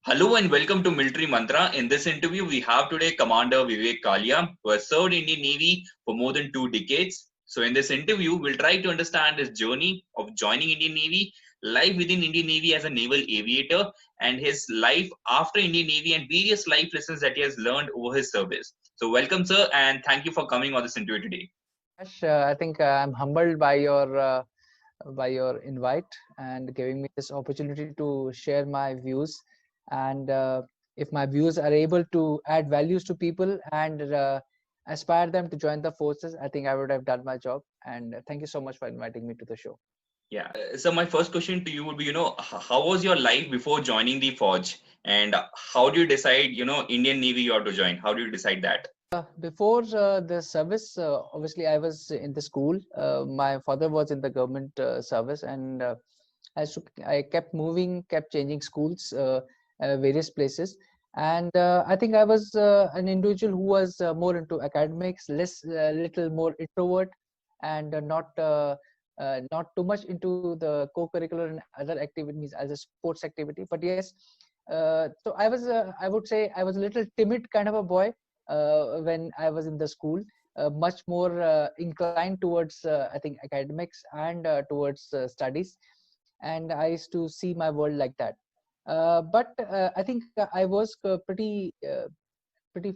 Hello and welcome to Military Mantra. In this interview, we have today Commander Vivek Kalia, who has served Indian Navy for more than 2 decades. So, in this interview, we'll try to understand his journey of joining Indian Navy, life within Indian Navy as a naval aviator, and his life after Indian Navy and various life lessons that he has learned over his service. So, welcome, sir, and thank you for coming on this interview today. Ash, I think I'm humbled by your invite and giving me this opportunity to share my views. And if my views are able to add values to people and aspire them to join the forces, I think I would have done my job. And thank you so much for inviting me to the show. Yeah. So my first question to you would be, how was your life before joining the Forge, and how do you decide, Indian Navy you have to join? How do you decide that? Before the service, obviously I was in the school. My father was in the government service, and I kept moving, kept changing schools, various places, and I think I was an individual who was more into academics, little more introvert, and not too much into the co-curricular and other activities as a sports activity. But yes, so I would say I was a little timid kind of a boy when I was in the school, much more inclined towards, I think, academics and towards studies. And I used to see my world like that. But I think I was pretty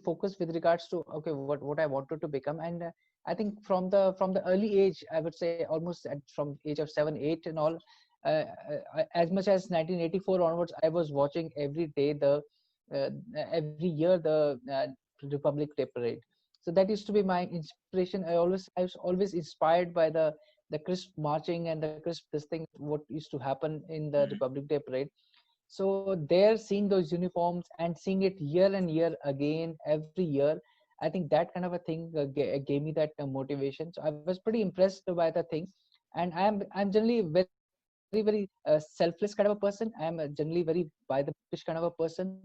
focused with regards to okay, what I wanted to become. And I think from the early age, I would say almost from age of 7, 8, and all. As much as 1984 onwards, I was watching every day uh, every year the Republic Day parade. So that used to be my inspiration. I was always inspired by the crisp marching and the crisp this thing what used to happen in the Mhm. Republic Day parade. So there, seeing those uniforms and seeing it year and year again every year, I think that kind of a thing gave me that motivation. So I was pretty impressed by the thing. And I'm generally very selfless kind of a person. I'm generally very by the British kind of a person,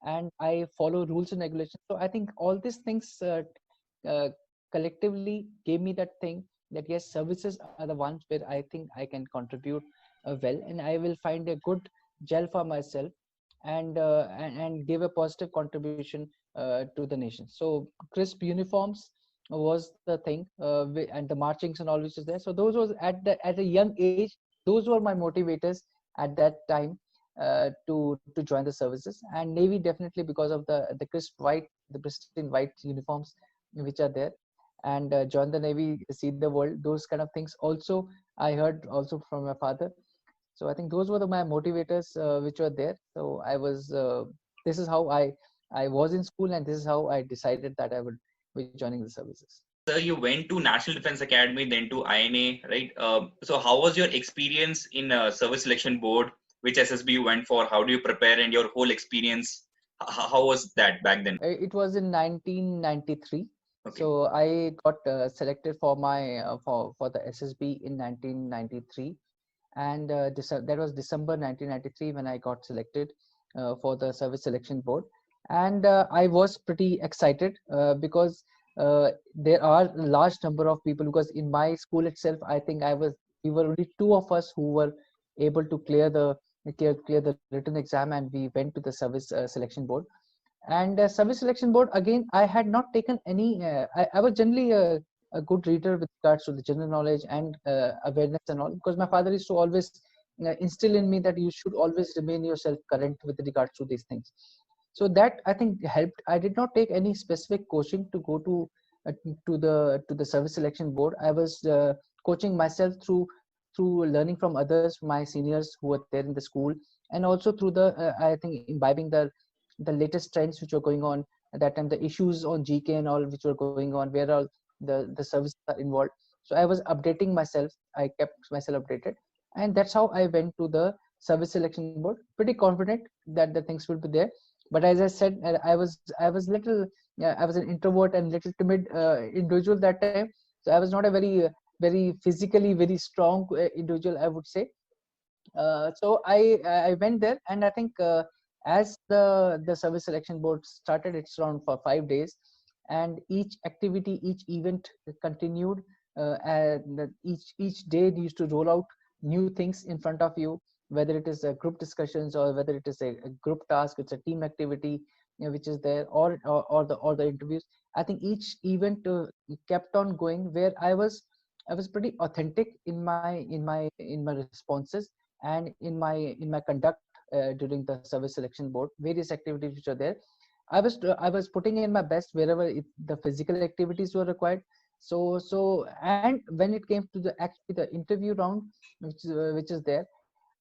and I follow rules and regulations. So I think all these things uh, collectively gave me that thing that yes, services are the ones where I think I can contribute well, and I will find a good gel for myself, and give a positive contribution to the nation. So crisp uniforms was the thing, and the marchings and all which is there. So those was at a young age. Those were my motivators at that time to join the services. And Navy, definitely because of the crisp white, the pristine white uniforms which are there, and join the Navy, see the world. Those kind of things. Also, I heard also from my father. So I think those were my motivators which were there. So I was this is how I was in school, and this is how I decided that I would be joining the services. Sir, you went to National Defense Academy, then to INA, right? So how was your experience in Service Selection Board? Which SSB you went for? How do you prepare, and your whole experience? How was that back then? It was in 1993. Okay. So I got selected for my for the SSB in 1993, and that was December 1993 when I got selected for the Service Selection Board. And I was pretty excited because there are a large number of people. Because in my school itself, I think we were only two of us who were able to clear the written exam, and we went to the Service Selection Board. And Service Selection Board, again, I had not taken any. I was generally a good reader with regards to the general knowledge and awareness and all, because my father used to always instill in me that you should always remain yourself current with regards to these things. So that I think helped. I did not take any specific coaching to go to the Service Selection Board. I was coaching myself through learning from others, my seniors who were there in the school, and also through the I think imbibing the latest trends which were going on at that time, the issues on GK and all which were going on, where all the services are involved. So I was updating myself. I kept myself updated, and that's how I went to the Service Selection Board. Pretty confident that the things will be there. But as I said, I was little I was an introvert and little timid individual that time. So I was not a very physically very strong individual, I would say. So I went there, and I think as the Service Selection Board started its round for 5 days, and each activity, each event continued, and each day used to roll out new things in front of you. whether it is a group discussions or whether it is a group task, it's a team activity, which is there, or the interviews. I think each event kept on going, where I was pretty authentic in my responses and in my conduct during the service selection board, various activities which are there. I was putting in my best wherever the physical activities were required. And when it came to the actually the interview round, which is there,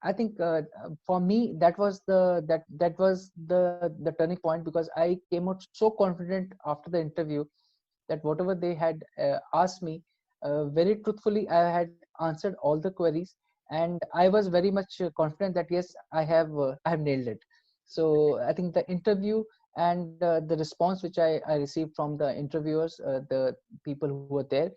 I think for me that was the turning point, because I came out so confident after the interview that whatever they had asked me, very truthfully, I had answered all the queries, and I was very much confident that yes, I have nailed it. So I think the interview and the response which I received from the interviewers, the people who were there,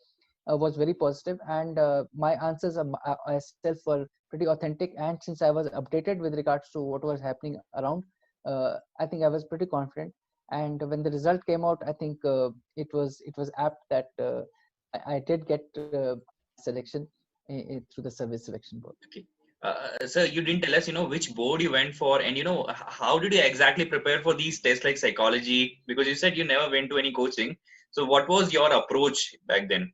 was very positive, and my answers myself were pretty authentic. And since I was updated with regards to what was happening around, I think I was pretty confident. And when the result came out, I think it was apt that I did get selection through the service selection board. Okay. So you didn't tell us, which board you went for, and how did you exactly prepare for these tests like psychology? Because you said you never went to any coaching. So what was your approach back then?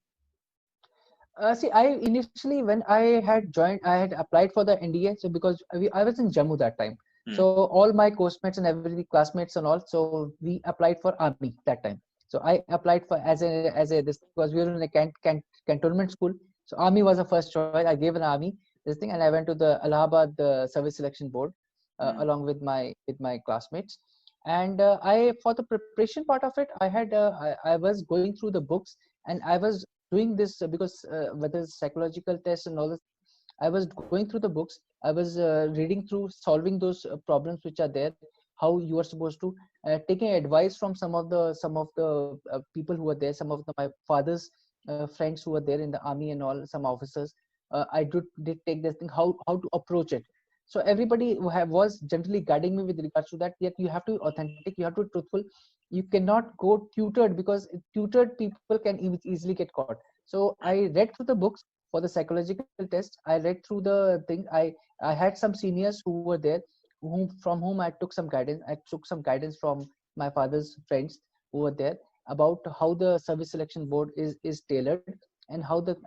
See, I initially, when I had joined, I had applied for the NDA. So because I was in Jammu that time, Hmm. so all my coursemate and every classmates and all, so we applied for army that time. So I applied for as a this, because we were in a cantonment school. So army was the first choice. I gave an army this thing, and I went to the Allahabad service selection board Hmm. along with my classmates. And I, for the preparation part of it, I was going through the books, and I was doing this because whether it's psychological tests and all this, I was going through the books. I was reading through, solving those problems which are there, how you are supposed to, taking advice from some of the people who were there, some of my father's friends who were there in the army and all, some officers. I did take this thing, how to approach it. So everybody was generally guiding me with regards to that. Yet you have to be authentic, you have to be truthful. You cannot go tutored, because tutored people can easily get caught. So I read through the books for the psychological test. I read through the thing. I had some seniors who were there, from whom I took some guidance. I took some guidance from my father's friends who were there, about how the service selection board is tailored, and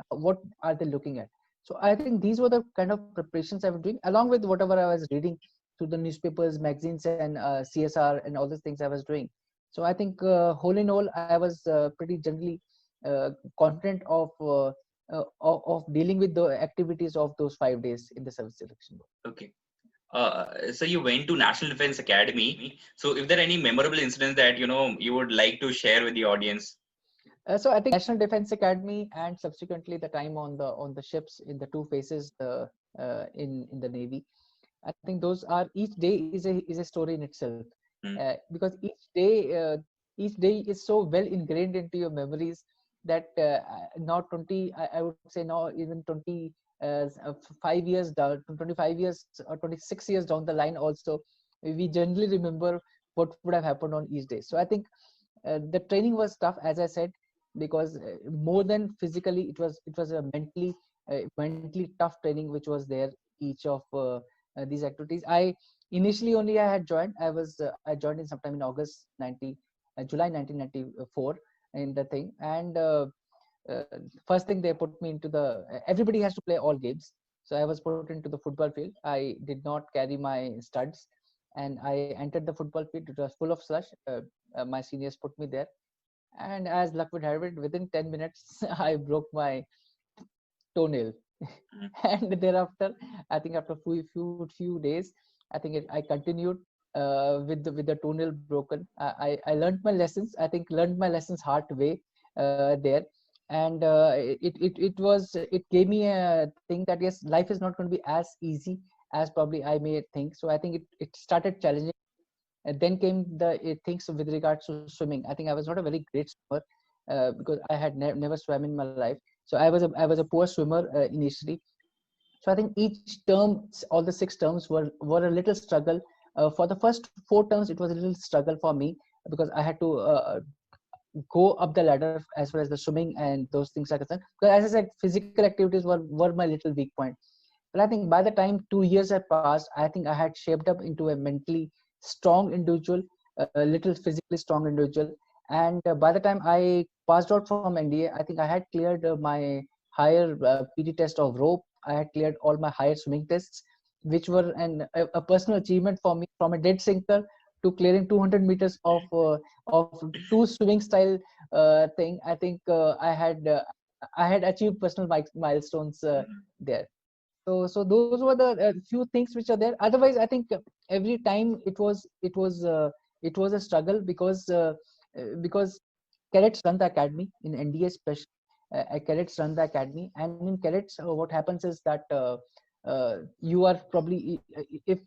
what are they looking at. So I think these were the kind of preparations I was doing, along with whatever I was reading through the newspapers, magazines, and CSR and all those things I was doing. So I think, whole in all, I was pretty generally confident of dealing with the activities of those 5 days in the service selection board. Okay. So you went to National Defense Academy. So if there are any memorable incidents that you would like to share with the audience? So I think National Defense Academy, and subsequently the time on the ships in the two phases in the Navy. I think those are, each day is a story in itself, Hmm. because each day is so well ingrained into your memories that now 20, I would say now even 5 years down, 25 years or 26 years down the line also, we generally remember what would have happened on each day. So I think the training was tough, as I said, because more than physically, it was a mentally tough training which was there, each of these activities. I joined in sometime in July 1994 in the thing. And uh, first thing, they put me into everybody has to play all games. So I was put into the football field. I did not carry my studs, and I entered the football field. It was full of slush. My seniors put me there, and as luck would have it, within 10 minutes I broke my toenail. Hmm. And thereafter, I think after few days, I think I continued with the toenail broken. I learned my lessons. I think learned my lessons hard way there. And it gave me a thing that yes, life is not going to be as easy as probably I may think. So I think it started challenging. And then came the things with regards to swimming. I think I was not a very great swimmer, because I had never swam in my life. So I was a poor swimmer initially. So I think each term, all the 6 terms were a little struggle. For the first 4 terms, it was a little struggle for me, because I had to go up the ladder as far as the swimming and those things are concerned. Because as I said, physical activities were my little weak point. But I think by the time 2 years had passed, I think I had shaped up into a mentally strong individual, a little physically strong individual. And by the time I passed out from NDA, I think I had cleared my higher PT test of rope. I had cleared all my higher swimming tests, which were a personal achievement for me, from a dead sinker to clearing 200 meters of two swimming style thing. I think I had achieved personal milestones there. So those were the few things which are there. Otherwise, I think every time it was a struggle, because cadets run the academy in NDA special. Cadets run the academy, and in cadets, what happens is that you are probably, if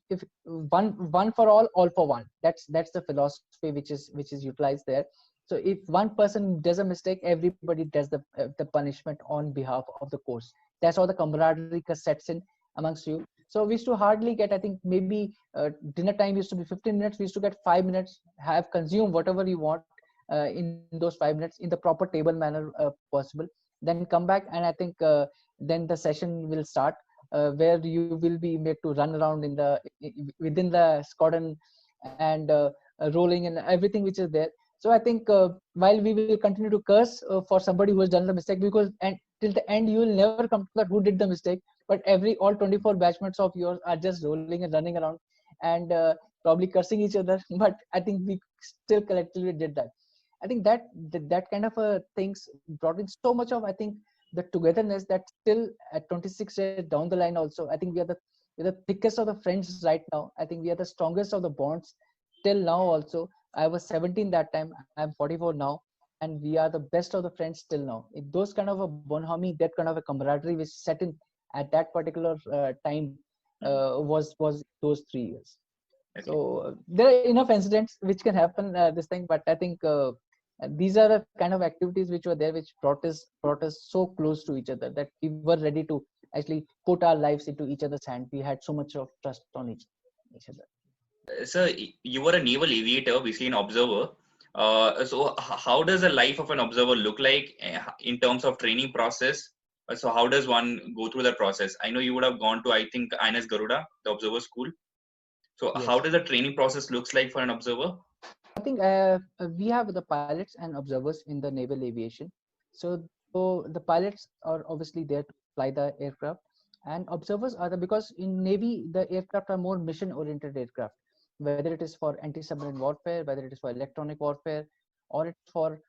one for all for one. That's the philosophy which is utilized there. So if one person does a mistake, everybody does the punishment on behalf of the course. That's how the camaraderie sets in amongst you. So we used to hardly get, I think maybe dinner time used to be 15 minutes. We used to get 5 minutes, have consume whatever you want in those 5 minutes in the proper table manner possible. Then come back, and I think then the session will start, where you will be made to run around within the squadron, and rolling and everything which is there. So I think while we will continue to curse for somebody who has done the mistake, because and till the end you will never come to that who did the mistake, but all 24 batchmates of yours are just rolling and running around, and probably cursing each other. But I think we still collectively did that. I think that kind of things brought in so much of, I think, the togetherness, that still at 26 years down the line also, I think we're the thickest of the friends right now. I think we are the strongest of the bonds till now also. I was 17 that time. I'm 44 now, and we are the best of the friends till now. Those kind of a bonhomie, that kind of a camaraderie which set in at that particular time was those 3 years. Okay. So there are enough incidents which can happen this thing, but I think these are the kind of activities which were there, which brought us so close to each other, that we were ready to actually put our lives into each other's hand. We had so much of trust on each other. Sir, you were a naval aviator, basically an observer. So how does the life of an observer look like in terms of training process? So how does one go through that process? I know you would have gone to, I think, INS Garuda, the observer school. So how Yes. does the training process looks like for an observer? I think we have the pilots and observers in the naval aviation. So the pilots are obviously there to fly the aircraft, and observers are because in Navy the aircraft are more mission-oriented aircraft, whether it is for anti-submarine warfare, whether it is for electronic warfare, or it's for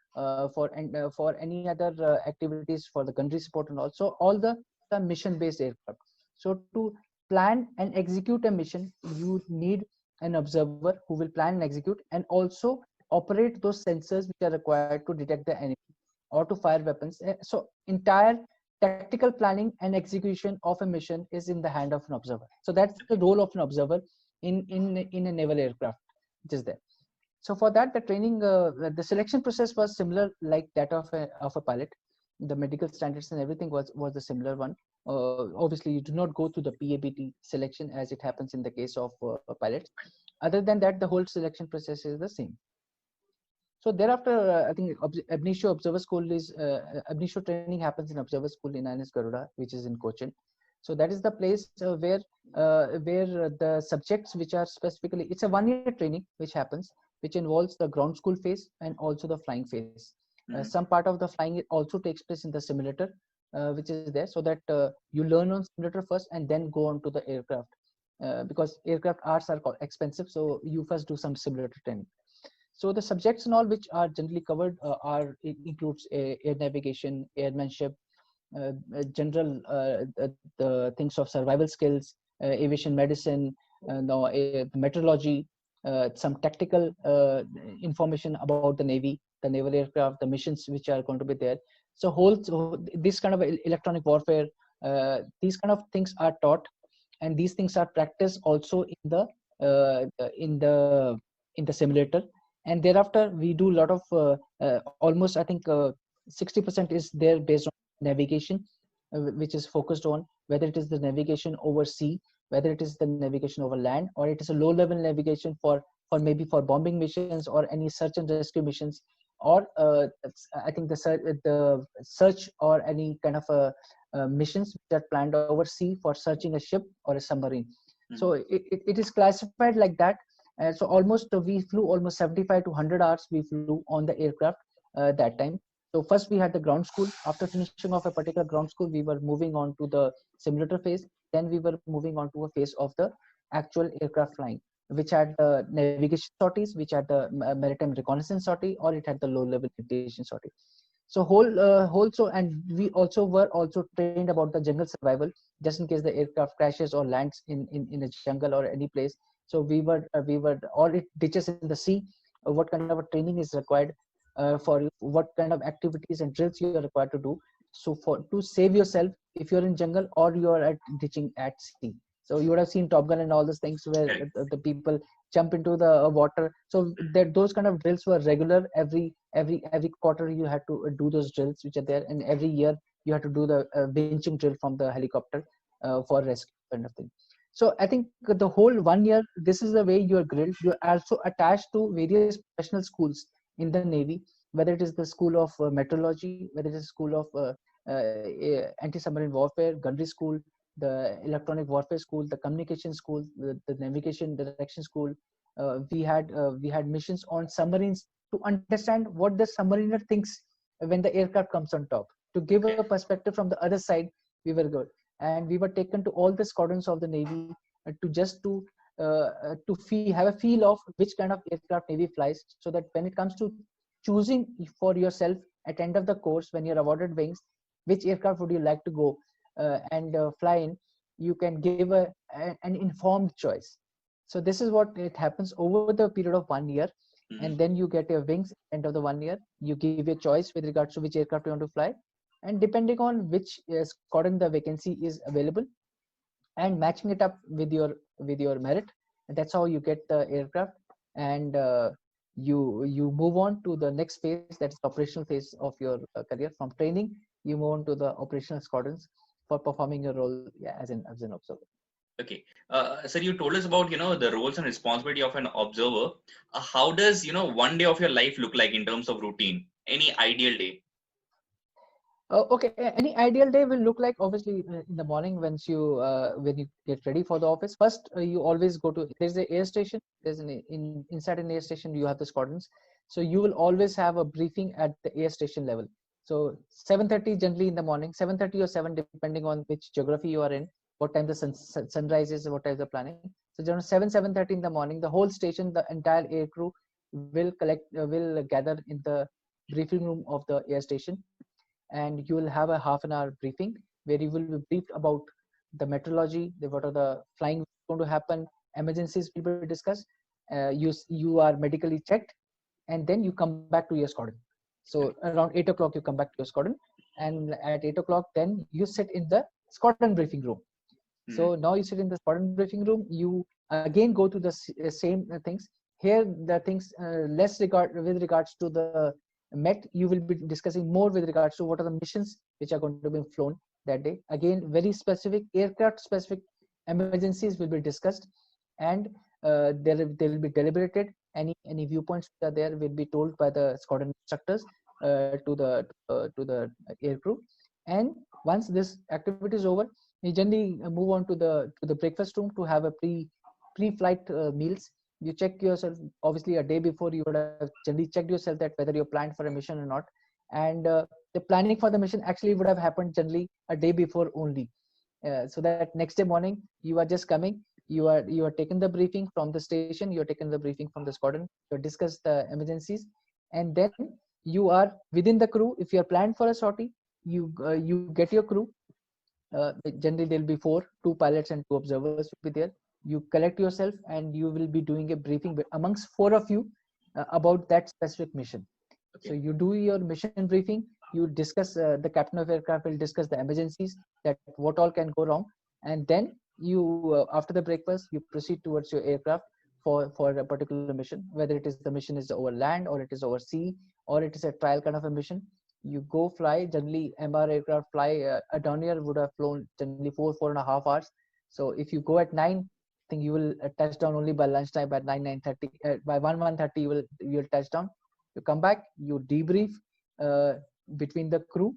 any other activities for the country support, and also all the mission-based aircraft. So to plan and execute a mission, you need an observer who will plan and execute, and also operate those sensors which are required to detect the enemy or to fire weapons. So entire tactical planning and execution of a mission is in the hand of an observer. So that's the role of an observer in a naval aircraft which is there. So for that, the training, the selection process was similar like that of a pilot. The medical standards and everything was the similar one. Obviously, you do not go through the PABT selection as it happens in the case of pilots. Other than that, the whole selection process is the same. So thereafter, I think Ab Initio Observer School is Ab Initio training happens in Observer School in INS Garuda, which is in Cochin. So that is the place where the subjects which are specifically, it's a 1-year training which happens, which involves the ground school phase and also the flying phase. Some part of the flying also takes place in the simulator, which is there, so that you learn on simulator first and then go on to the aircraft, because aircraft arts are expensive, so you first do some simulator training. So the subjects and all which are generally covered it includes air navigation, airmanship, general the things of survival skills, aviation medicine, meteorology, some tactical information about the Navy, the naval aircraft, the missions which are going to be there. So this kind of electronic warfare, these kind of things are taught, and these things are practiced also in the simulator. And thereafter we do a lot of almost, I think 60% is there based on navigation, which is focused on whether it is the navigation over sea, whether it is the navigation over land, or it is a low level navigation for maybe for bombing missions or any search and rescue missions, or I think the search or any kind of missions which are planned over sea for searching a ship or a submarine. So it is classified like that. So almost we flew almost 75 to 100 hours we flew on the aircraft that time. So first we had the ground school. After finishing off a particular ground school, we were moving on to the simulator phase. Then we were moving on to a phase of the actual aircraft flying, which had the navigation sorties, which had the maritime reconnaissance sortie, or it had the low level navigation sortie. So and we also were also trained about the jungle survival, just in case the aircraft crashes or lands in a jungle or any place. So we were or it ditches in the sea. What kind of a training is required for you, what kind of activities and drills you are required to do, so for to save yourself if you're in jungle or you are at ditching at sea. So you would have seen Top Gun and all those things where the people jump into the water. So that those kind of drills were regular. Every quarter you had to do those drills which are there, and every year you had to do the winching drill from the helicopter for rescue kind of thing. So I think the whole 1 year, this is the way you are grilled. You are also attached to various professional schools in the Navy, whether it is the school of meteorology, whether it is school of anti-submarine warfare, gunnery school, the electronic warfare school, the communication school, the navigation direction school. We had missions on submarines to understand what the submariner thinks when the aircraft comes on top. To give a perspective from the other side, we were good, and we were taken to all the squadrons of the Navy to have a feel of which kind of aircraft Navy flies, so that when it comes to choosing for yourself at end of the course when you're awarded wings, which aircraft would you like to go and fly in, you can give an informed choice. So this is what it happens over the period of 1 year, and then you get your wings end of the 1 year. You give your choice with regards to which aircraft you want to fly, and depending on which squadron the vacancy is available, and matching it up with your merit, and that's how you get the aircraft. And you move on to the next phase, that's the operational phase of your career. From training you move on to the operational squadrons for performing your role, yeah, as an observer. Okay. Sir, you told us about, the roles and responsibility of an observer. How does, one day of your life look like in terms of routine? Any ideal day? Okay, any ideal day will look like, obviously, in the morning when you get ready for the office. First, you always go to, there's an air station. There's inside an air station you have the squadrons. So you will always have a briefing at the air station level. So 7:30 generally in the morning, 7:30 or 7 depending on which geography you are in, what time the sun rises, what time the planning. So around 7:30 in the morning, the whole station, the entire air crew will gather in the briefing room of the air station, and you will have a half an hour briefing where you will be briefed about the meteorology, what are the flying going to happen, emergencies will be discussed, you are medically checked, and then you come back to your squadron. So around 8 o'clock you come back to your squadron, and at 8 o'clock then you sit in the squadron briefing room. So now you sit in the squadron briefing room, you again go to the same things. Here the things less regard with regards to the Met, you will be discussing more with regards to what are the missions which are going to be flown that day. Again, very specific aircraft specific emergencies will be discussed, and they will be deliberated. Any viewpoints that are there will be told by the squadron instructors to the air crew. And once this activity is over, we generally move on to the breakfast room to have a pre-flight meals. You check yourself, obviously a day before you would have generally checked yourself that whether you're planned for a mission or not. And the planning for the mission actually would have happened generally a day before only, so that next day morning you are just coming, you are taking the briefing from the station, you are taking the briefing from the squadron, you discuss the emergencies, and then you are within the crew. If you are planned for a sortie, you get your crew. Generally there'll be two pilots and two observers will be there. You collect yourself and you will be doing a briefing amongst four of you about that specific mission. So you do your mission briefing, you discuss, the captain of aircraft will discuss the emergencies, that what all can go wrong, and then you after the breakfast you proceed towards your aircraft for a particular mission, whether it is the mission is over land or it is over sea or it is a trial kind of a mission. You go fly. Generally MR aircraft fly, a Dornier would have flown generally 4.5 hours. So if you go at 9, I think you will touch down only by lunchtime, by 9:30, by 1:30 you will touch down. You come back, you debrief uh, between the crew,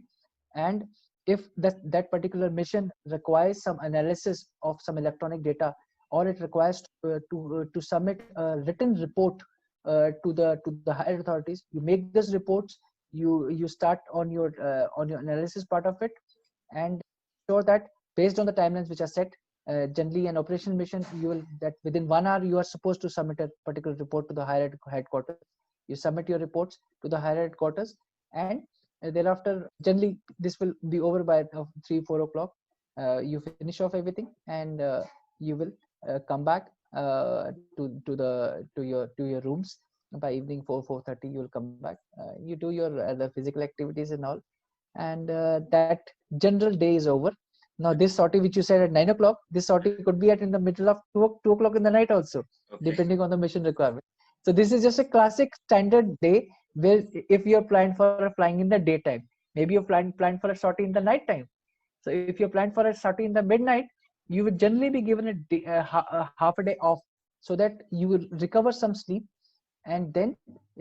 and if that particular mission requires some analysis of some electronic data, or it requires to submit a written report to the higher authorities, you make those reports, you start on your analysis part of it, and sure that based on the timelines which are set, generally an operational mission, you will that within 1 hour you are supposed to submit a particular report to the higher headquarters. You submit your reports to the higher headquarters, and thereafter generally this will be over by 3-4 o'clock. You finish off everything, and you will come back to your rooms by evening 4-4:30. You will come back, you do your other physical activities and all, and that general day is over. Now this sortie which you said at 9 o'clock, this sortie could be at in the middle of 2 o'clock in the night also, Okay. depending on the mission requirement. So this is just a classic standard day, where if you're planned for flying in the daytime, maybe you're planned for a sortie in the night time. So if you're planned for a sortie in the midnight, you would generally be given a half a day off, so that you will recover some sleep, and then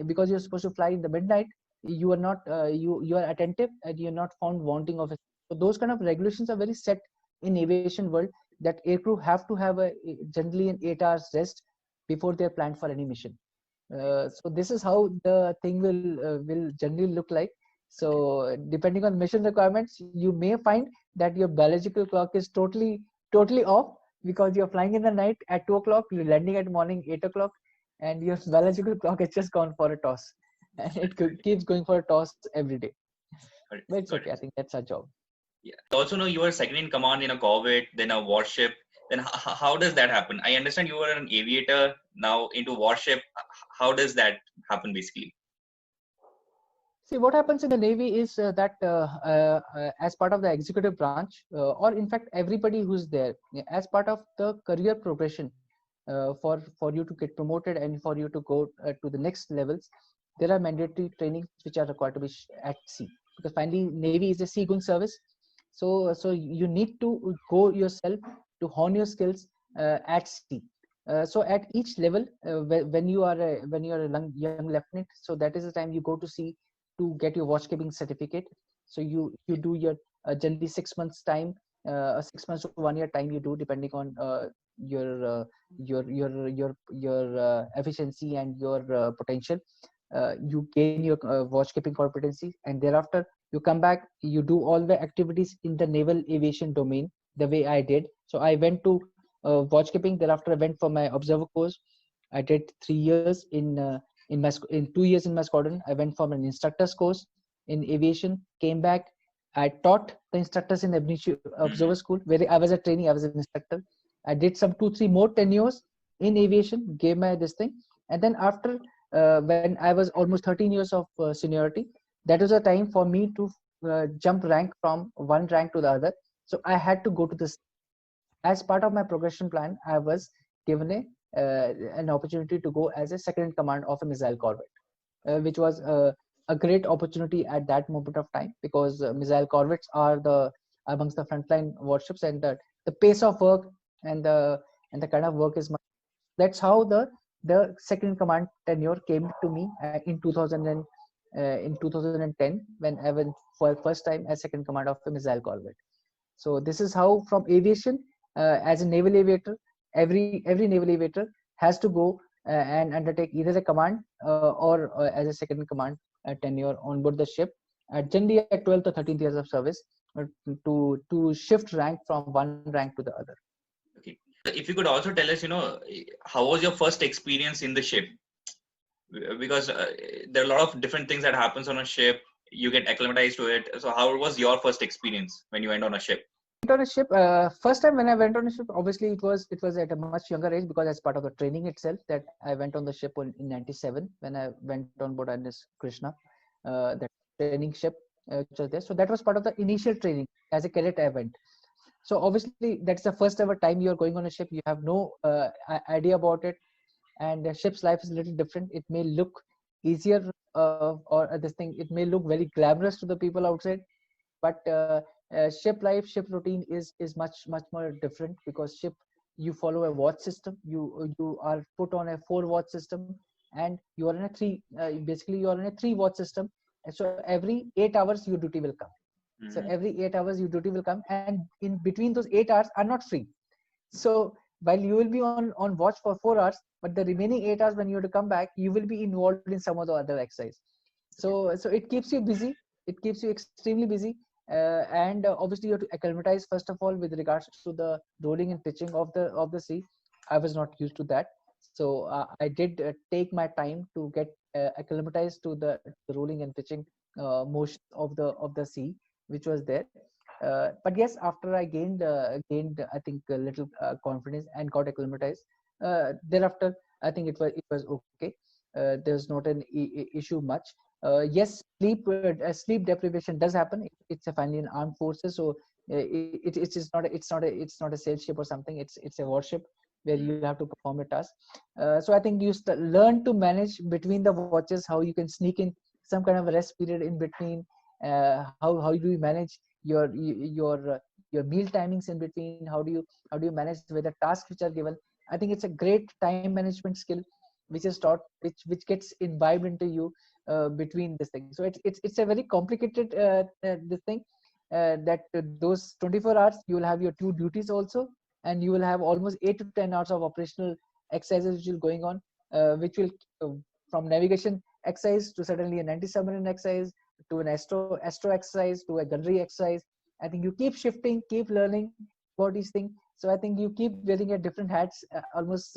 because you're supposed to fly in the midnight, you are not you are attentive, and you're not found wanting of it. So those kind of regulations are very set in aviation world, that aircrew have to have generally an 8 hours rest before they're planned for any mission. So this is how the thing will generally look like. So depending on mission requirements, you may find that your biological clock is totally off, because you're flying in the night at 2 o'clock, you're landing at morning 8 o'clock, and your biological clock has just gone for a toss, and it keeps going for a toss every day. But it's okay. I think that's our job. Yeah. Also know you were second in command in a corvette, then a warship. Then how does that happen? I understand you were an aviator, now into warship. How does that happen basically? See, what happens in the Navy is that as part of the executive branch, or in fact, everybody who's there, as part of the career progression, for you to get promoted and for you to go to the next levels, there are mandatory trainings which are required to be at sea, because finally Navy is a seagoing service. So you need to go yourself to hone your skills at sea. So at each level, when you are a young lieutenant, so that is the time you go to sea to get your watch keeping certificate. So you do your generally 6 months time, 6 months to 1 year time you do, depending on your efficiency and your potential. You gain your watch keeping competency, and thereafter you come back, you do all the activities in the naval aviation domain the way I did. So I went to watch keeping, thereafter I went for my observer course. I did 3 years in 2 years in my squadron. I went for an instructor's course in aviation, came back. I taught the instructors in observer school, where I was a trainee, I was an instructor. I did some 2-3 more tenures in aviation, gave my this thing. And then after, when I was almost 13 years of seniority, that was a time for me to jump rank from one rank to the other. So I had to go to this. As part of my progression plan, I was given an opportunity to go as a second in command of a missile corvette, which was a great opportunity at that moment of time, because missile corvettes are the amongst the frontline warships, and the pace of work and the kind of work is much. That's how the second in command tenure came to me in 2010, when I went for first time as second command of a missile corvette. So this is how from aviation, as a naval aviator, every naval aviator has to go and undertake either a command or as a second in command tenure on board the ship, generally at 12th or 13th years of service, to shift rank from one rank to the other. Okay. If you could also tell us, how was your first experience in the ship? Because there are a lot of different things that happens on a ship. You get acclimatized to it. So how was your first experience when you went on a ship? On a ship, first time when I went on a ship, obviously it was at a much younger age, because as part of the training itself, that I went on the ship in 97 when I went on board NS Krishna, that training ship which was there. So that was part of the initial training. As a cadet I went. So obviously that's the first ever time you're going on a ship. You have no idea about it, and the ship's life is a little different. It may look easier, or this thing, it may look very glamorous to the people outside, but ship life, ship routine is much more different, because ship, you follow a watch system. You are put on a 4 watch system, and you are in a basically you are in a 3 watch system, and so every 8 hours your duty will come. So Mhm. every 8 hours your duty will come, and in between those 8 hours are not free. So while you will be on watch for 4 hours, but the remaining 8 hours when you have to come back, you will be involved in some of the other exercise. So it keeps you busy. It keeps you extremely busy, and obviously you have to acclimatize first of all with regards to the rolling and pitching of the sea. I was not used to that, so I did take my time to get acclimatized to the rolling and pitching motion of the sea, which was there. But yes, after I gained I think a little confidence and got acclimatized. Thereafter, I think it was okay. There's not an issue much. Yes, sleep deprivation does happen. It's a finally an armed forces, so it's not a sail ship or something. It's a warship where you have to perform a task. So I think you learn to manage between the watches, how you can sneak in some kind of a rest period in between. How do you manage your meal timings in between? How do you manage with the tasks which are given? I think it's a great time management skill which is taught, which gets imbibed into you between this thing. So it's a very complicated this thing, that those 24 hours you will have your two duties also, and you will have almost 8 to 10 hours of operational exercises which will going on, which will uh, from navigation exercise to suddenly a 90 submarine exercise to an astro exercise to a gunnery exercise. I think you keep shifting, keep learning about these things. So I think you keep wearing a different hats almost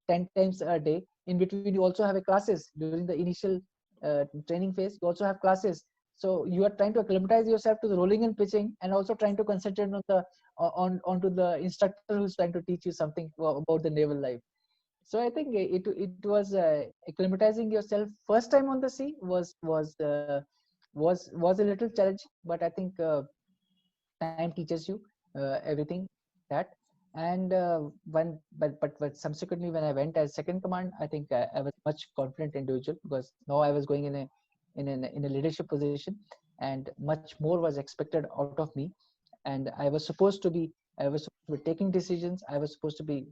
10 times a day. In between, you also have a classes during the initial training phase. You also have classes. So you are trying to acclimatize yourself to the rolling and pitching, and also trying to concentrate on the onto the instructor who's trying to teach you something about the naval life. So I think it was acclimatizing yourself first time on the sea was a little challenging, but I think time teaches you everything that. And but subsequently when I went as second command, I think I was much confident individual, because now I was going in a leadership position, and much more was expected out of me. And I was supposed to be taking decisions. I was supposed to be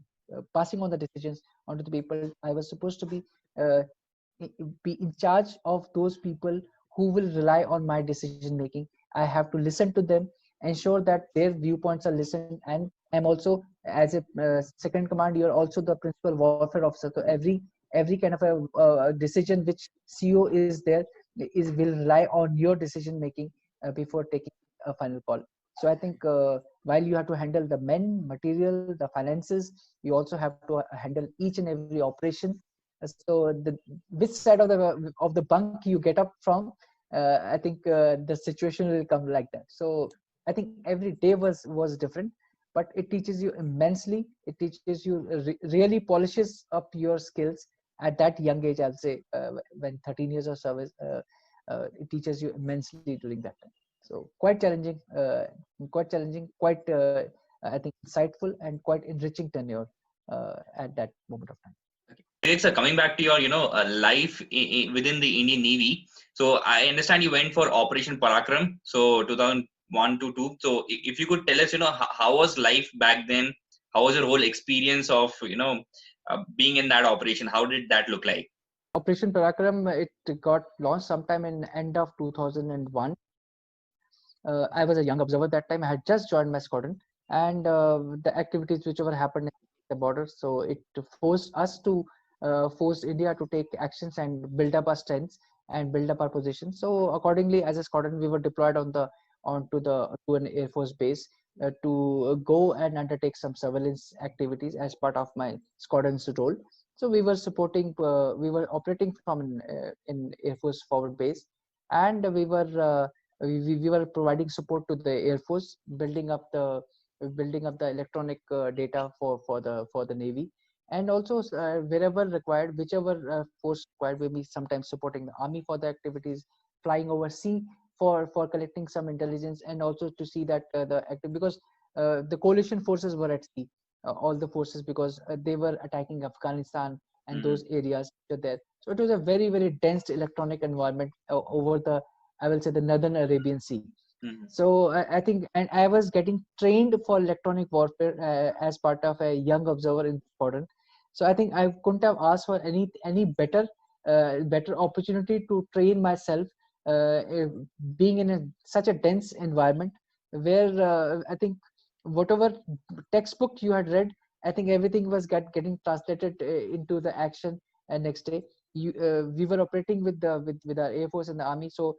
passing on the decisions onto the people. I was supposed to uh, be in charge of those people who will rely on my decision making. I have to listen to them, ensure that their viewpoints are listened, and I'm also, as a second command, you're also the principal warfare officer. So every kind of a decision which CO is there is will rely on your decision making before taking a final call. So I think while you have to handle the men, material, the finances, you also have to handle each and every operation. So which side of the bunk you get up from, I think the situation will come like that. So I think every day was different, but it teaches you immensely. It teaches you really polishes up your skills at that young age. I'll say when 13 years of service, it teaches you immensely during that time. So quite I think insightful and quite enriching tenure at that moment of time. Vivek sir, coming back to your, life within the Indian Navy. So I understand you went for Operation Parakram. So 2001 to 2. So if you could tell us, how was life back then? How was your whole experience of, being in that operation? How did that look like? Operation Parakram, it got launched sometime in end of 2001. I was a young observer that time. I had just joined my squadron, and the activities whichever happened at the border, so it forced us to force India to take actions and build up our strengths and build up our position. So accordingly, as a squadron, we were deployed to an air force base to go and undertake some surveillance activities as part of my squadron's role. So we were operating from in Air Force forward base, and we were providing support to the Air Force, building up the electronic data for the Navy, and also wherever required, whichever force required, we be sometimes supporting the Army for the activities, flying over sea for collecting some intelligence, and also to see that the active, because the coalition forces were at sea, all the forces, because they were attacking Afghanistan and Hmm. those areas which are there. So it was a very very dense electronic environment over the, I will say, the northern Arabian Sea. Hmm. So I think, and I was getting trained for electronic warfare as part of a young observer in Squadron. So I think I couldn't have asked for any better opportunity to train myself being in such a dense environment where I think whatever textbook you had read, I think everything was getting translated into the action. And next day, we were operating with our Air Force and the Army. So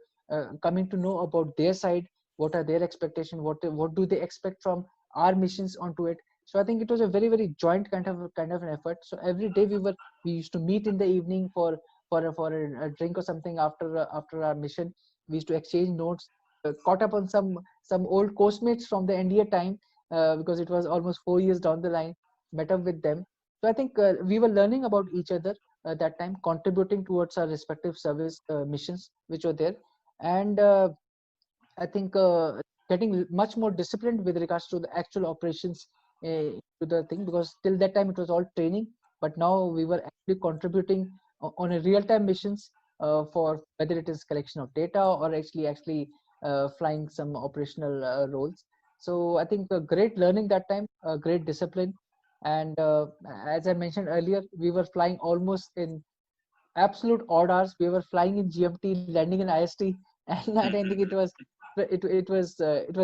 coming to know about their side, what are their expectations, what do they expect from our missions onto it. So I think it was a very joint kind of an effort. So every day we used to meet in the evening for a drink or something after our mission. We used to exchange notes, caught up on some old coastmates from the NDA time, because it was almost 4 years down the line. Met up with them. So I think we were learning about each other that time, contributing towards our respective service missions which were there. And I think getting much more disciplined with regards to the actual operations to the thing, because till that time it was all training, but now we were actually contributing on a real-time missions for whether it is collection of data or actually flying some operational roles. So I think great learning that time, great discipline, and as I mentioned earlier, we were flying almost in absolute odd hours. We were flying in GMT, landing in IST, and I think it was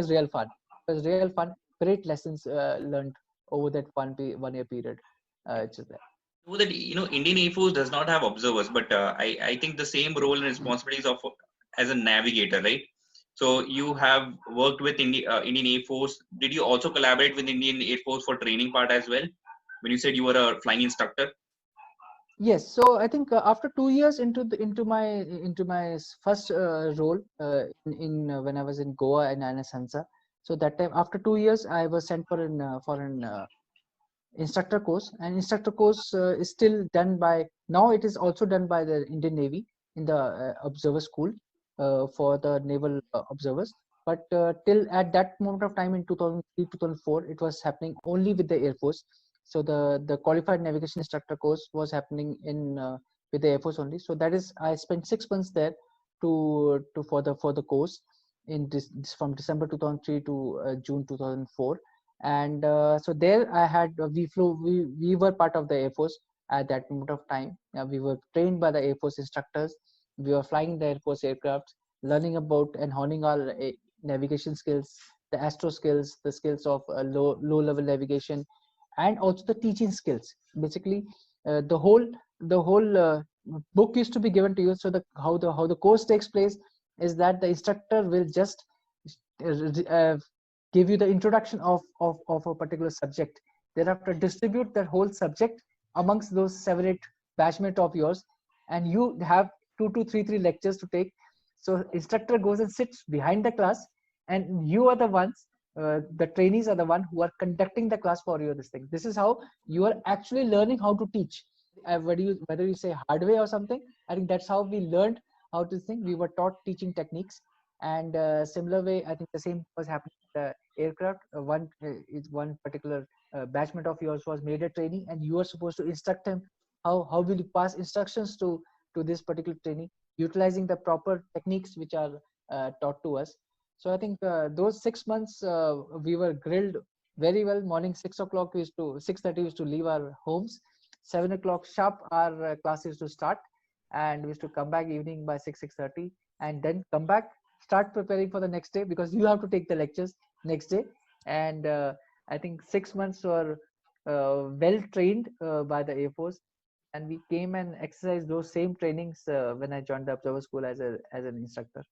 real fun. It was real fun. Great lessons learned over that 1 year period. It's just that. So that Indian Air Force does not have observers, but I think the same role and responsibilities of as a navigator, right? So you have worked with Indian Air Force. Did you also collaborate with Indian Air Force for training part as well? When you said you were a flying instructor. Yes, so I think after 2 years into my first role in when I was in Goa and INS Hansa. So that time, after 2 years, I was sent for an instructor course. And instructor course is still done by, now it is also done by the Indian Navy in the observer school for the naval observers. But till at that moment of time in 2003 2004, it was happening only with the Air Force. So the qualified navigation instructor course was happening in with the Air Force only. So that is, I spent 6 months there to for the course in this from December 2003 to June 2004. And so there I had we were part of the Air Force at that moment of time. We were trained by the Air Force instructors. We were flying the Air Force aircraft, learning about and honing our navigation skills, the astro skills, the skills of low level navigation, and also the teaching skills. Basically, the whole book used to be given to you. So how the course takes place is that the instructor will just uh, give you the introduction of a particular subject, thereafter distribute that whole subject amongst those 7 8 batchmates of yours, and you have 2 to 3 lectures to take. So instructor goes and sits behind the class, and you are the ones, the trainees are the one who are conducting the class for you. This is how you are actually learning how to teach. Whether you say hard way or something, I think that's how we learned how to think. We were taught teaching techniques. And similar way, I think the same was happening with the aircraft. One particular batchmate of yours was made a trainee, and you are supposed to instruct him how will you pass instructions to this particular trainee, utilizing the proper techniques which are taught to us. So I think those 6 months we were grilled very well. Morning 6 o'clock, 6:30 we used to leave our homes. 7 o'clock sharp, our class used to start, and we used to come back evening by 6:30, and then come back, start preparing for the next day, because you have to take the lectures next day. And I think 6 months were well trained by the Air Force, and we came and exercised those same trainings when I joined the observer school as an instructor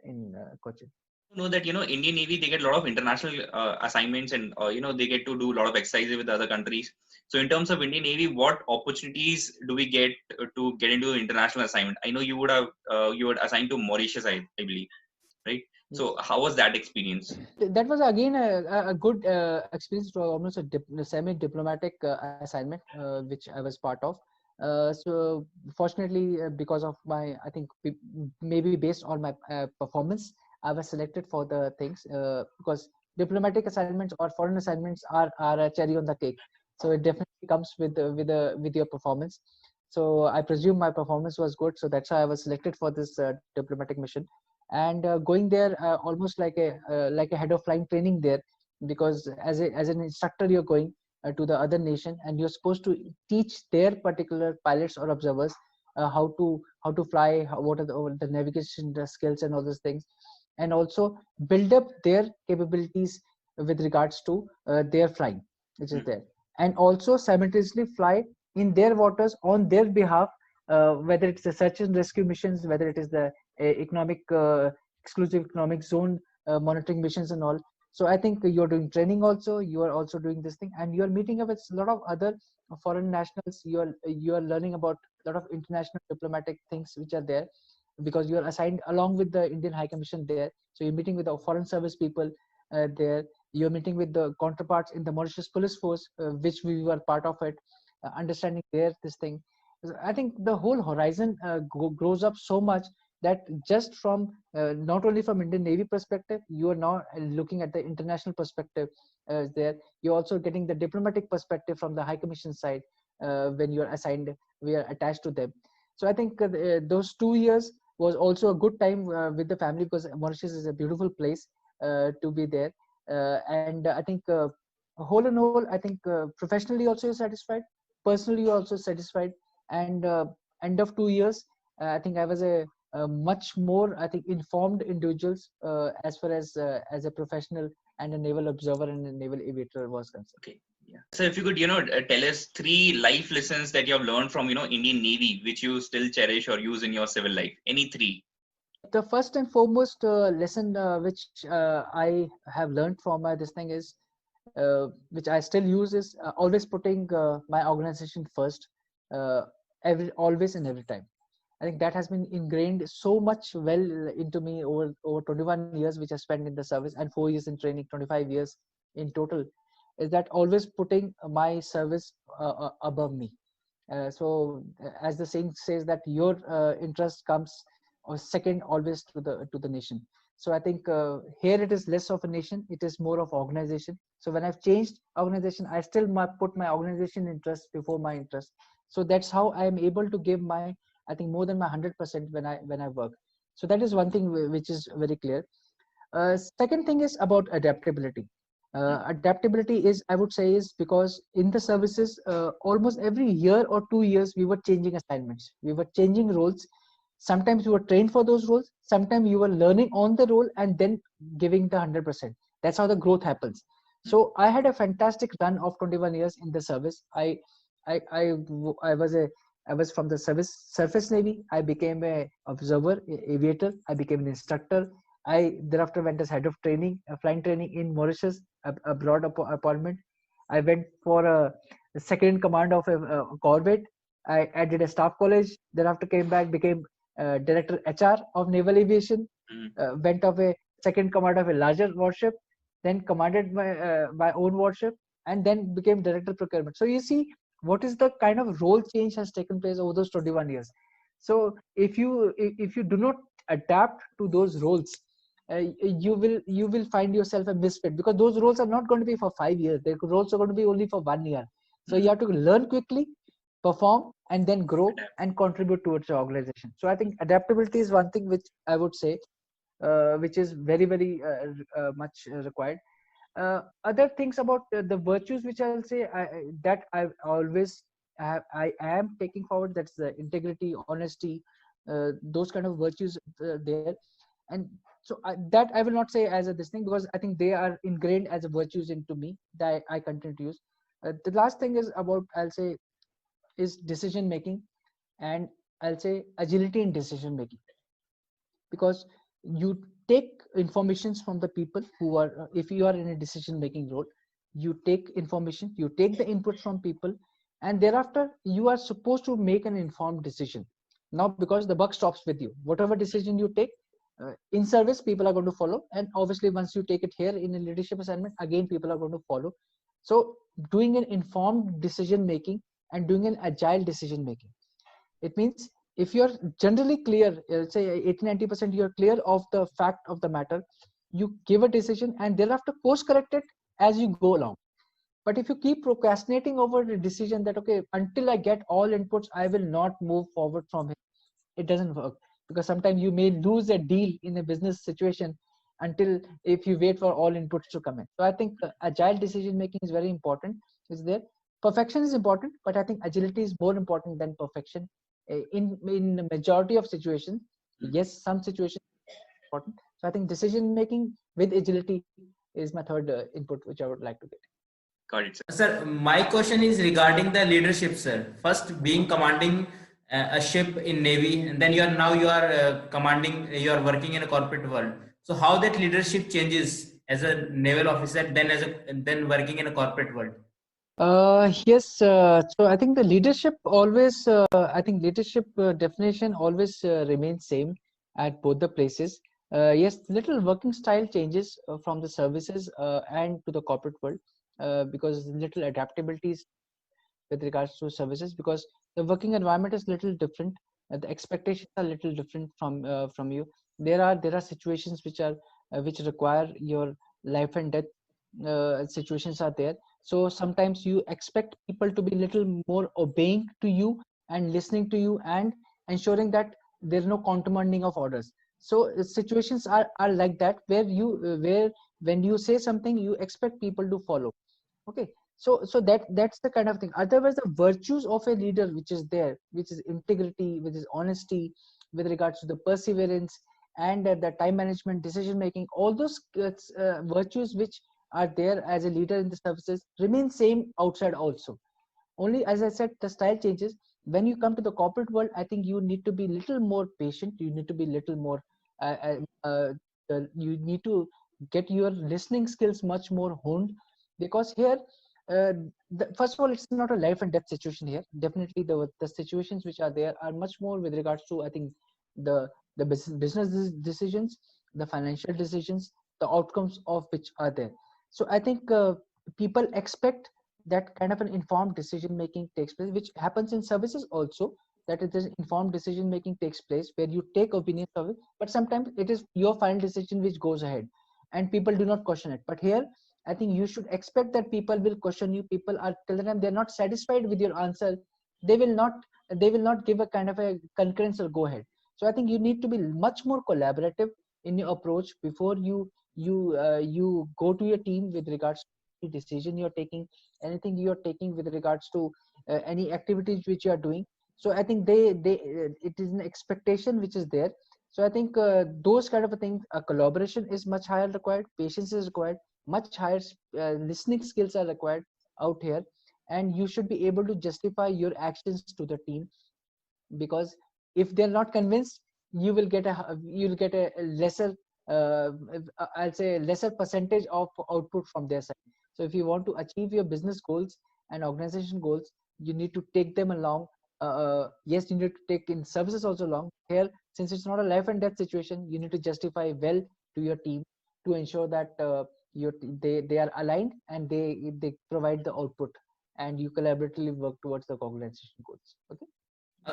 in Cochin. Know that Indian Navy, they get a lot of international assignments, and they get to do a lot of exercises with other countries. So in terms of Indian Navy, what opportunities do we get to get into international assignment? I know you would have you were assigned to Mauritius, I believe, right? So how was that experience? That was again a good experience. It was almost a semi-diplomatic assignment which I was part of. So fortunately, because of my, I think maybe based on my performance, I was selected for the things, because diplomatic assignments or foreign assignments are a cherry on the cake. So it definitely comes with your performance. So I presume my performance was good, so that's why I was selected for this diplomatic mission. And going there almost like a head of flying training there, because as an instructor you're going to the other nation, and you're supposed to teach their particular pilots or observers how to fly, what are what the navigation skills and all those things, and also build up their capabilities with regards to their flying, which is there, and also simultaneously fly in their waters on their behalf, whether it's the search and rescue missions, whether it is the economic exclusive economic zone monitoring missions and all. So I think you're doing training also, you are also doing this thing, and you're meeting up with a lot of other foreign nationals. You are learning about a lot of international diplomatic things which are there, because you are assigned along with the Indian High Commission there. So you're meeting with the foreign service people there. You're meeting with the counterparts in the Mauritius Police Force, which we were part of it, understanding their this thing. I think the whole horizon grows up so much that just from not only from Indian Navy perspective, you are now looking at the international perspective there. You're also getting the diplomatic perspective from the High Commission side when you're assigned, we are attached to them. So I think those 2 years was also a good time with the family, because Mauritius is a beautiful place to be there. And I think whole and whole, I think professionally also you're satisfied, personally you're also satisfied. And end of 2 years, I think I was a much more, I think, informed individuals as far as a professional and a naval observer and a naval aviator was concerned. Okay. Yeah. So if you could, tell us 3 life lessons that you have learned from, Indian Navy, which you still cherish or use in your civil life. Any 3? The first and foremost lesson which I have learned from this thing is, which I still use, is always putting my organization first, always and every time. I think that has been ingrained so much well into me over 21 years, which I spent in the service, and 4 years in training, 25 years in total, is that always putting my service above me. So as the saying says, that your interest comes or second always to the nation. So I think here it is less of a nation, it is more of organization. So when I've changed organization, I still put my organization interest before my interest. So that's how I am able to give my, I think, more than my 100% when I work. So that is one thing which is very clear. Second thing is about adaptability. Adaptability is, I would say, is because in the services, almost every year or 2 years, we were changing assignments, we were changing roles. Sometimes you were trained for those roles, sometimes you were learning on the role and then giving the 100%. That's how the growth happens. So I had a fantastic run of 21 years in the service. I was from the surface navy. I became a observer, aviator. I became an instructor. I thereafter went as head of training, flying training in Mauritius, a broad appointment. I went for a second in command of a corvette. I did a staff college. Thereafter came back, became director HR of naval aviation. Went of a second command of a larger warship, then commanded my own warship, and then became director procurement. So you see what is the kind of role change has taken place over those 21 years. So if you do not adapt to those roles, you will find yourself a misfit, because those roles are not going to be for 5 years. Their roles are going to be only for 1 year. So you have to learn quickly, perform, and then grow and contribute towards the organization. So I think adaptability is one thing which I would say, which is very much required. Other things about the virtues which I'll say, that I always I am taking forward, that's the integrity, honesty, those kind of virtues there. And so that I will not say as a this thing, because I think they are ingrained as a virtues into me that I continue to use. The last thing is about, I'll say, is decision making, and I'll say agility in decision making, because you take informations from the people who are, if you are in a decision making role, you take information, you take the input from people, and thereafter you are supposed to make an informed decision. Now, because the buck stops with you, whatever decision you take in service, people are going to follow, and obviously once you take it here in a leadership assignment, again people are going to follow. So doing an informed decision making and doing an agile decision making, it means if you're generally clear, say 80-90% you're clear of the fact of the matter, you give a decision and thereafter course correct it as you go along. But if you keep procrastinating over the decision that, okay, until I get all inputs, I will not move forward from it, it doesn't work. Because sometimes you may lose a deal in a business situation until if you wait for all inputs to come in. So I think agile decision making is very important. Is there perfection is important, but I think agility is more important than perfection In the majority of situations, yes, some situations are important. So I think decision making with agility is my third input, which I would like to get. Got it, sir. Sir, my question is regarding the leadership, sir. First, being commanding a ship in Navy, and then you are commanding, you are working in a corporate world. So how that leadership changes as a naval officer, then working in a corporate world? Yes, so I think the leadership always, I think leadership definition always remains same at both the places. Yes, little working style changes from the services and to the corporate world because little adaptabilities with regards to services, because the working environment is little different. The expectations are little different from you. There are situations which require your life and death situations are there. So sometimes you expect people to be little more obeying to you and listening to you and ensuring that there's no countermanding of orders. So situations are like that, where when you say something you expect people to follow. Okay, so that's the kind of thing. Otherwise, the virtues of a leader which is there, which is integrity, which is honesty, with regards to the perseverance and the time management, decision making, all those virtues which are there as a leader in the services remain same outside also. Only, as I said, the style changes. When you come to the corporate world, I think you need to be little more patient, you need to be little more uh, uh, uh, you need to get your listening skills much more honed, because here uh, first of all, it's not a life and death situation here. Definitely the situations which are there are much more with regards to, I think, the business decisions, the financial decisions, the outcomes of which are there. So I think people expect that kind of an informed decision making takes place, which happens in services also, that it is informed decision making takes place where you take opinions of it, but sometimes it is your final decision which goes ahead and people do not question it. But here I think you should expect that people will question you. People are, till the time they're not satisfied with your answer, they will not give a kind of a concurrence or go ahead. So I think you need to be much more collaborative in your approach before you go to your team with regards to any decision you're taking, anything you're taking with regards to any activities which you are doing. So I think they it is an expectation which is there. So I think those kind of a thing, collaboration is much higher required, patience is required, much higher listening skills are required out here, and you should be able to justify your actions to the team, because if they're not convinced, you'll get a lesser I'll say lesser percentage of output from their side. So if you want to achieve your business goals and organization goals, you need to take them along. Yes, you need to take in services also along here. Since it's not a life and death situation, you need to justify well to your team to ensure that they are aligned and they provide the output, and you collaboratively work towards the organization goals. Okay.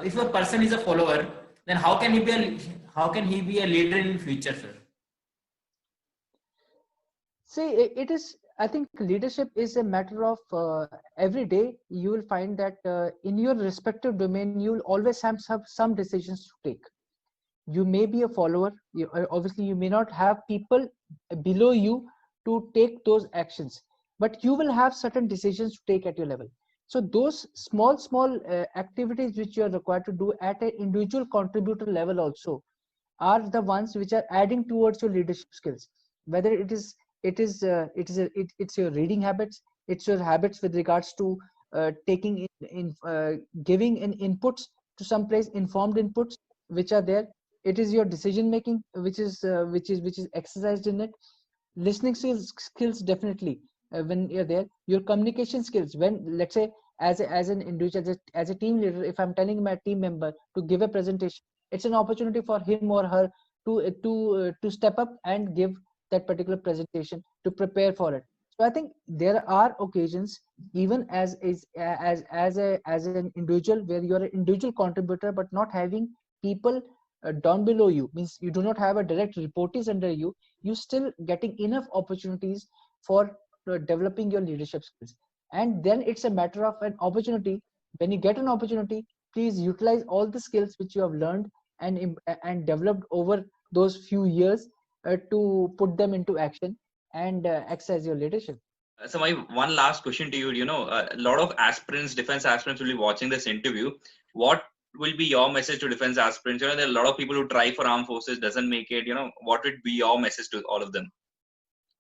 If a person is a follower, then how can he be a leader in future, sir? See, it is, I think leadership is a matter of every day. You will find that in your respective domain, you will always have some decisions to take. You may be a follower. Obviously, you may not have people below you to take those actions, but you will have certain decisions to take at your level. So those small activities which you are required to do at an individual contributor level also are the ones which are adding towards your leadership skills. Whether it's your reading habits, it's your habits with regards to taking giving in inputs to some place, informed inputs which are there. It is your decision making which is exercised in it. Listening skills definitely, when you're there. Your communication skills, when, let's say, as an individual, as a team leader, if I'm telling my team member to give a presentation, it's an opportunity for him or her to step up and give that particular presentation, to prepare for it. So I think there are occasions, even as an individual, where you are an individual contributor but not having people down below you, means you do not have a direct reportees under you, you still getting enough opportunities for developing your leadership skills. And then it's a matter of an opportunity. When you get an opportunity, please utilize all the skills which you have learned and developed over those few years to put them into action and exercise your leadership. So my one last question to you, a lot of aspirants, defense aspirants will be watching this interview. What will be your message to defense aspirants? There are a lot of people who try for armed forces, doesn't make it. What would be your message to all of them?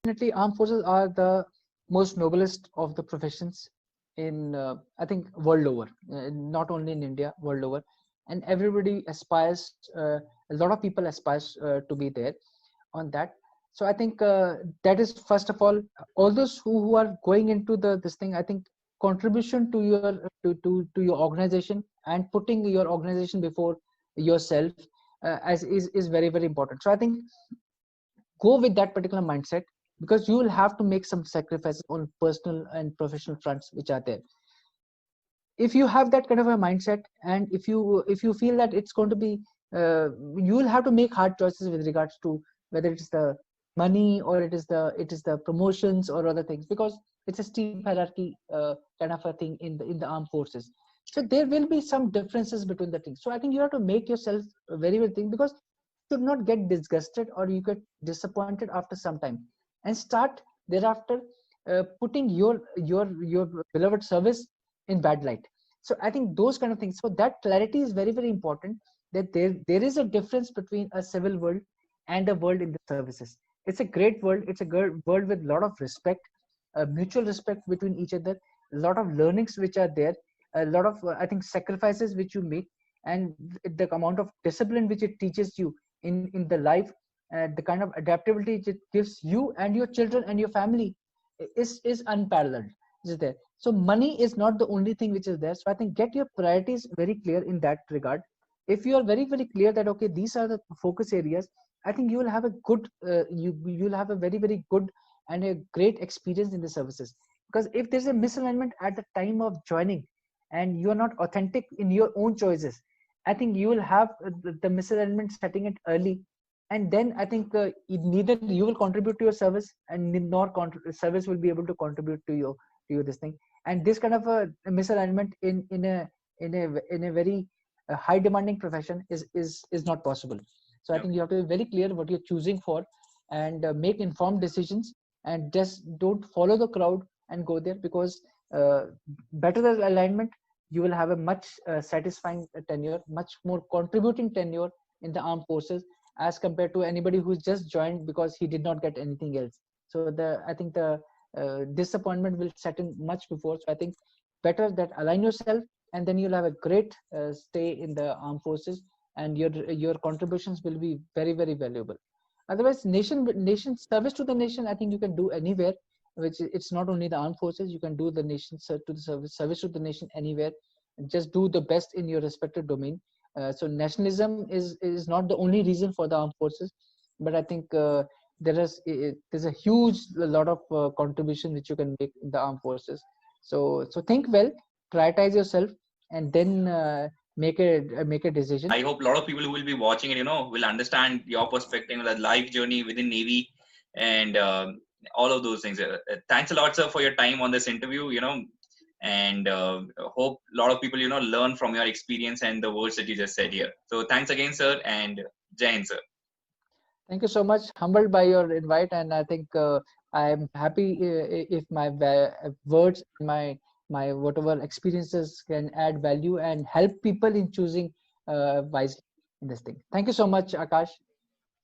Definitely, armed forces are the most noblest of the professions in, I think, world over, not only in India, world over. And everybody aspires, a lot of people aspires to be there on that. So I think that is, first of all those who are going into this thing, I think contribution to your organization and putting your organization before yourself as is very, very important. So I think go with that particular mindset, because you will have to make some sacrifices on personal and professional fronts which are there. If you have that kind of a mindset, and if you feel that it's going to be, you will have to make hard choices with regards to whether it's the money or it is the promotions or other things, because it's a steep hierarchy kind of a thing in the armed forces. So there will be some differences between the things. So I think you have to make yourself very well think, because you should not get disgusted or you get disappointed after some time, and start thereafter putting your beloved service in bad light. So I think those kind of things, so that clarity is very, very important, that there is a difference between a civil world and a world in the services. It's a great world, it's a world with a lot of respect, mutual respect between each other, a lot of learnings which are there, a lot of I think sacrifices which you make, and the amount of discipline which it teaches you in the life, the kind of adaptability it gives you and your children and your family is unparalleled, is there. So money is not the only thing which is there. So I think get your priorities very clear in that regard. If you are very, very clear that okay, these are the focus areas, I think you will have a good you'll have a very, very good and a great experience in the services. Because if there's a misalignment at the time of joining and you are not authentic in your own choices, I think you will have the misalignment setting it early, and then I think neither you will contribute to your service, and nor service will be able to contribute to you this thing. And this kind of a misalignment in a very high demanding profession is not possible. So I think you have to be very clear what you're choosing for, and make informed decisions, and just don't follow the crowd and go there, because better the alignment, you will have a much satisfying tenure, much more contributing tenure in the armed forces, as compared to anybody who's just joined because he did not get anything else. So I think the disappointment will set in much before. So I think better that align yourself, and then you'll have a great stay in the armed forces, and your contributions will be very, very valuable. Otherwise, nation service to the nation, I think you can do anywhere. Which it's not only the armed forces, you can do the nation to the service to the nation anywhere. Just do the best in your respective domain. So nationalism is not the only reason for the armed forces, but I think there's a huge lot of contribution which you can make in the armed forces. So think well, prioritize yourself, and then make a decision. I hope a lot of people who will be watching it, will understand your perspective, the life journey within Navy, and all of those things. Thanks a lot, sir, for your time on this interview. And hope a lot of people, learn from your experience and the words that you just said here. So thanks again, sir, and Jai Hind, sir. Thank you so much. Humbled by your invite, and I think I'm happy if my words, my whatever experiences can add value and help people in choosing wisely in this thing. Thank you so much, Akash.